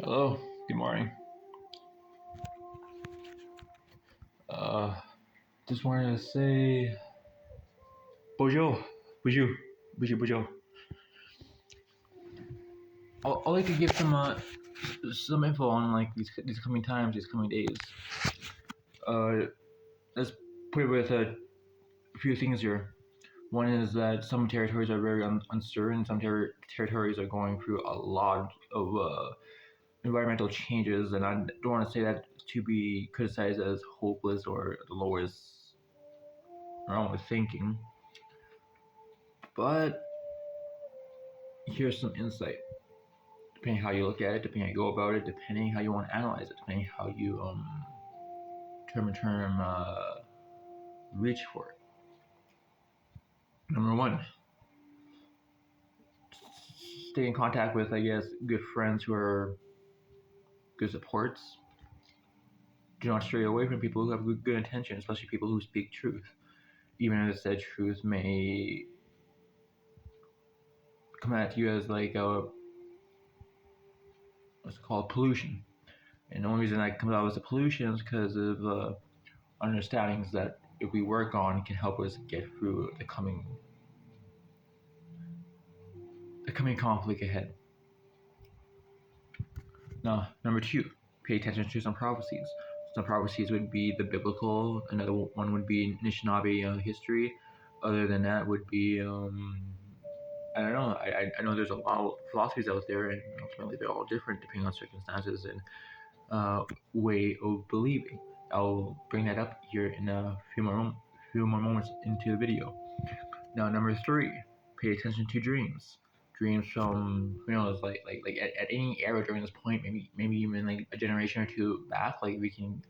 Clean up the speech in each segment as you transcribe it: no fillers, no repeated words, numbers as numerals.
Hello, good morning. Uh, just wanted to say, bonjour, bonjour, bonjour, bonjour. I'd like to give some info on like these coming times, these coming days. Let's put it with a few things here. One is that some territories are very uncertain. Some territories are going through a lot of environmental changes, and I don't want to say that to be criticized as hopeless or the lowest wrong with thinking. But here's some insight. Depending how you look at it, depending how you go about it, depending how you want to analyze it, depending how you reach for it. Number one, stay in contact with, I guess, good friends who are good supports. Do not stray away from people who have good intentions, especially people who speak truth, even if said truth may come at you as like a what's it called, pollution. And the only reason that comes out as a pollution is because of understandings that if we work on can help us get through the coming conflict ahead. Now, number two, pay attention to some prophecies. Some prophecies would be the biblical. Another one would be Anishinaabe history. Other than that, would be I don't know. I know there's a lot of philosophies out there, and ultimately they're all different depending on circumstances and way of believing. I'll bring that up here in a few more moments into the video. Now, number three, pay attention to dreams. Dreams from like at any era during this point, maybe even like a generation or two back, like we can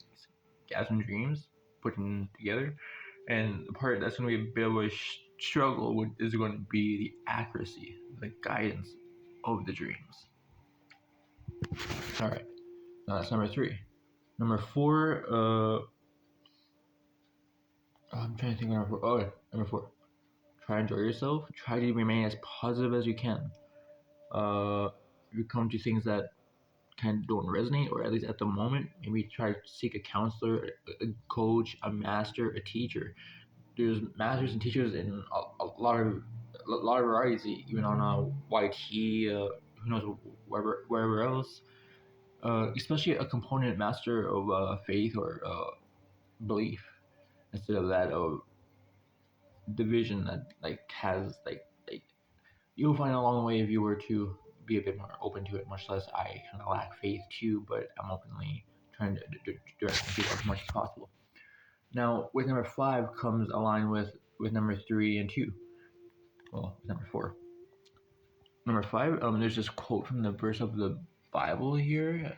gather some dreams, put them together, and the part that's going to be a bit of a struggle is going to be the accuracy, the guidance of the dreams. All right, now that's number three. Number four, I'm trying to think of number four. Oh, number four. Try to enjoy yourself. Try to remain as positive as you can. If you come to things that kind of don't resonate, or at least at the moment, maybe try to seek a counselor, a coach, a master, a teacher. There's masters and teachers in a lot of varieties, even on YT, who knows, wherever else. Especially a component master of faith or belief, instead of that division that has you'll find along the way if you were to be a bit more open to it. Much less I kind of lack faith too, but I'm openly trying to direct people as much as possible. Now, with number five comes aligned with number three and two. Well, number four. Number five, there's this quote from the verse of the Bible here.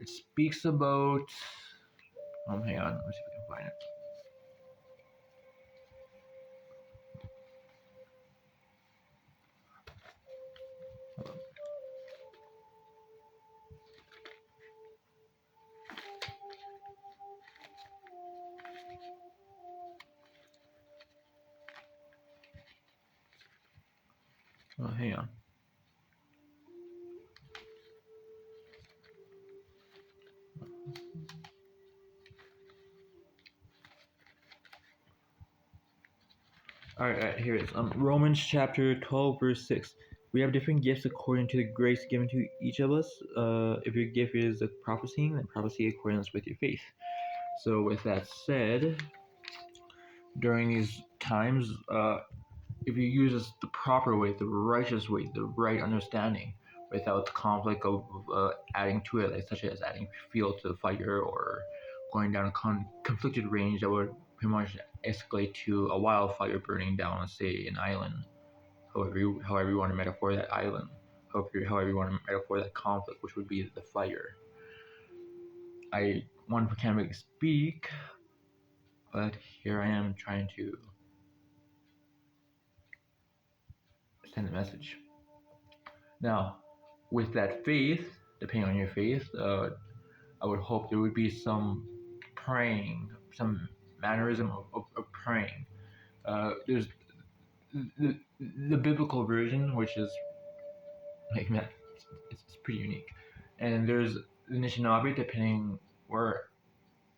It speaks about. Hang on, let's see if I can find it. Oh, hang on. All right, here it is. Romans chapter 12, verse 6. We have different gifts according to the grace given to each of us. If your gift is a prophecy, then prophecy accordance with your faith. So, with that said, during these times, if you use the proper way, the righteous way, the right understanding, without the conflict of adding to it, like such as adding fuel to the fire or going down a conflicted range that would pretty much escalate to a wildfire burning down, say, an island. However you want to metaphor that island, however you want to metaphor that conflict, which would be the fire. One can't really speak, but here I am trying to send a message. Now, with that faith, depending on your faith, I would hope there would be some praying, some mannerism of praying. There's the biblical version, which is like that. It's pretty unique. And there's the Anishinaabe, depending where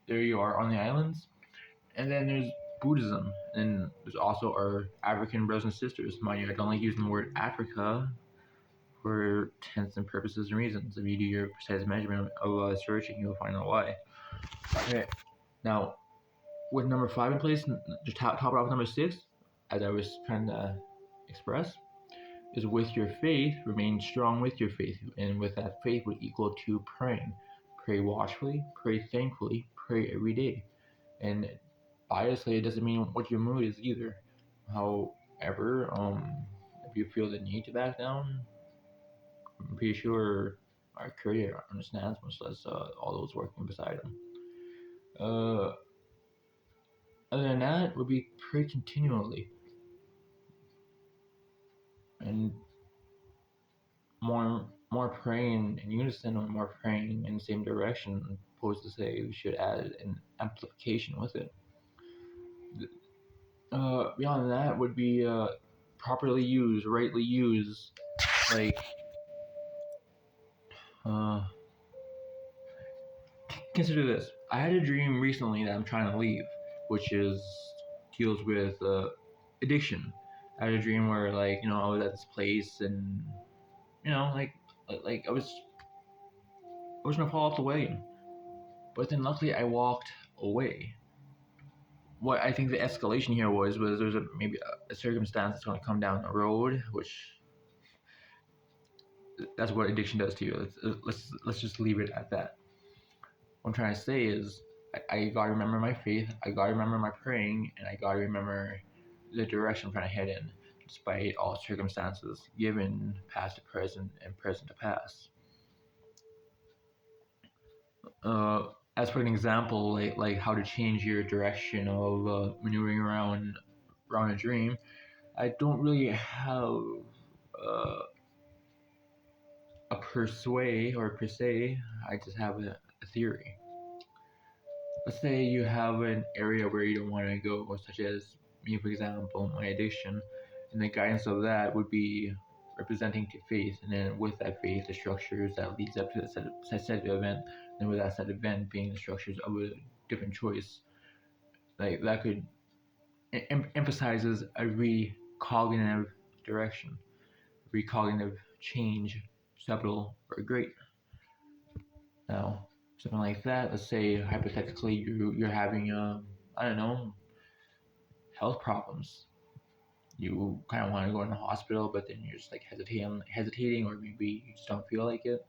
there you are on the islands. And then there's Buddhism, and there's also our African brothers and sisters. Mind you, I don't like using the word Africa for intents and purposes and reasons. If you do your precise measurement of searching, you'll find out why. Okay, now with number 5 in place, just top it off with number 6, as I was trying to express, is with your faith, remain strong with your faith, and with that faith would equal to praying. Pray watchfully, pray thankfully, pray every day. And obviously, it doesn't mean what your mood is either. However, if you feel the need to back down, I'm pretty sure our creator understands, much less all those working beside him. Uh, Other than that, would be pray continually, and more praying in unison or more praying in the same direction. Opposed to say we should add an amplification with it. Beyond that would be properly used, rightly used, like uh, consider this. I had a dream recently that I'm trying to leave, which is deals with addiction. I had a dream where I was at this place and like I was gonna fall off the wagon, but then luckily I walked away. What I think the escalation here was there's maybe a circumstance that's going to come down the road, which that's what addiction does to you. Let's just leave it at that. What I'm trying to say is I gotta remember my faith, I gotta remember my praying, and I gotta remember the direction I'm trying to head in, despite all circumstances, given past to present and present to past. As for an example, like how to change your direction of maneuvering around a dream, I don't really have uh, a persuade or per se. I just have a theory. Let's say you have an area where you don't want to go, such as me, for example, my addiction, and the guidance of that would be representing to faith, and then with that faith, the structures that leads up to the set event, and with that set event being the structures of a different choice, like that could emphasizes a recognitive direction, recognitive change, subtle or great. Now, something like that. Let's say hypothetically you're having I don't know, health problems. You kind of want to go in the hospital, but then you're just like hesitating, or maybe you just don't feel like it.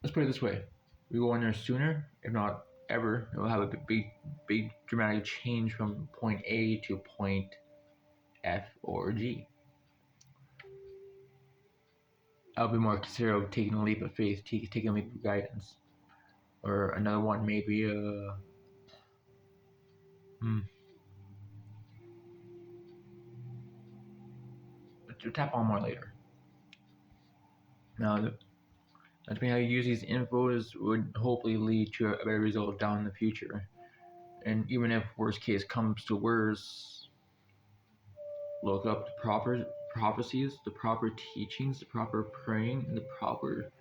Let's put it this way: we go in there sooner, if not ever. It will have a big dramatic change from point A to point F or G. I'll be more considerate of taking a leap of faith, taking a leap of guidance, or another one maybe hmm, to tap on more later. Now, depending how you use these infos would hopefully lead to a better result down in the future. And even if worst case comes to worse, look up the proper prophecies, the proper teachings, the proper praying, and the proper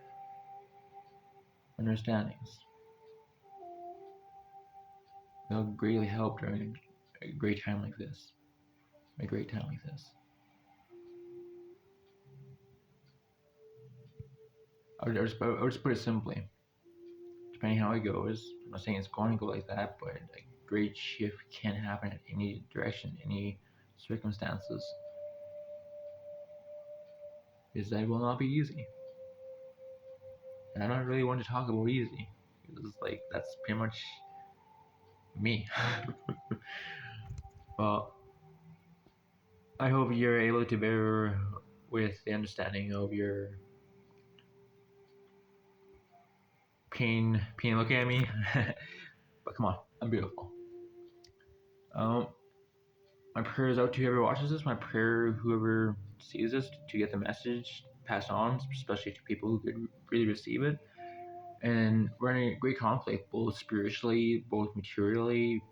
understandings. They'll greatly help during a great time like this. A great time like this. I would just put it simply. Depending how it goes, I'm not saying it's going to go like that, but a great shift can happen in any direction, any circumstances. Because that will not be easy. And I don't really want to talk about easy. Because that's pretty much me. Well, I hope you're able to bear with the understanding of your pain looking at me. But come on, I'm beautiful. Um, my prayer is out to whoever watches this. My prayer, whoever sees this, to get the message passed on, especially to people who could really receive it. And we're in a great conflict, both spiritually, both materially.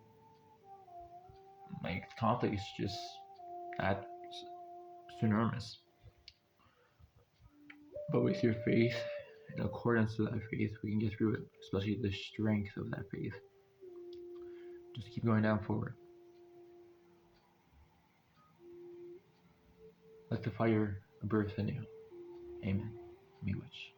Like, the conflict is just that enormous. But with your faith, in accordance to that faith, we can get through it, especially the strength of that faith. Just keep going down forward. Let the fire birth anew. Amen. Me wish.